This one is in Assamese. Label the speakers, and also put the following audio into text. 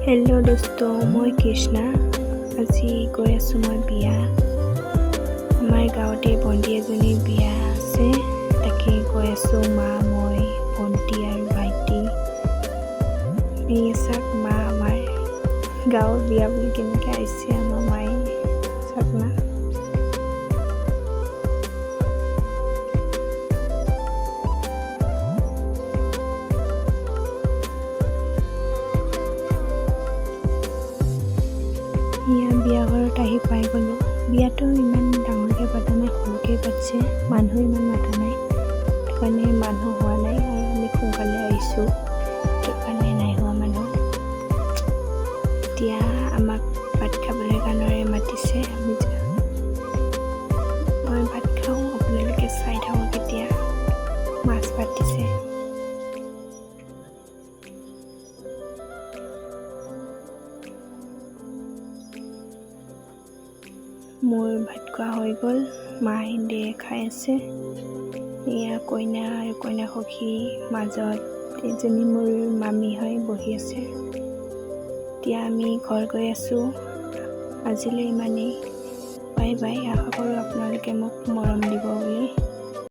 Speaker 1: হেল্ল' দোস্ত, মই কৃষ্ণা। আজি গৈ আছোঁ মই বিয়া। আমাৰ গাঁৱতে ভণ্টি এজনীৰ বিয়া আছে, তাকে গৈ আছোঁ। মা, মই, ভণ্টি আৰু ভাইটি। এই চাক মা, আমাৰ গাঁৱৰ বিয়া বুলি কেনেকৈ আহিছে আমাৰ মায়ে, চাক না। বিয়া ঘৰত আহি পাই গ'লোঁ। বিয়াটো ইমান ডাঙৰকৈ পতা নাই, সৰুকৈ পাতিছে। মানুহ ইমান মাতা নাই, সেইটো কাৰণে মানুহ হোৱা নাই আৰু আমি সোনকালে আহিছোঁ, সেইটো কাৰণে নাই হোৱা মানুহ। এতিয়া আমাক ভাত খাবলৈ কাৰণে মাতিছে, আমি যাম। মই ভাত খাওঁ, আপোনালোকে চাই থাকক। এতিয়া মাছ পাতিছে। মোৰ ভাত খোৱা হৈ গ'ল, মা হিন্দীয়ে খাই আছে। এয়া কইনা আৰু কইনা সখীৰ মাজত এজনী মোৰ মামী হয় বহি আছে। এতিয়া আমি ঘৰ গৈ আছোঁ। আজিলৈ ইমানেই। Bye bye. আশা কৰোঁ আপোনালোকে মোক মৰম দিব বুলি।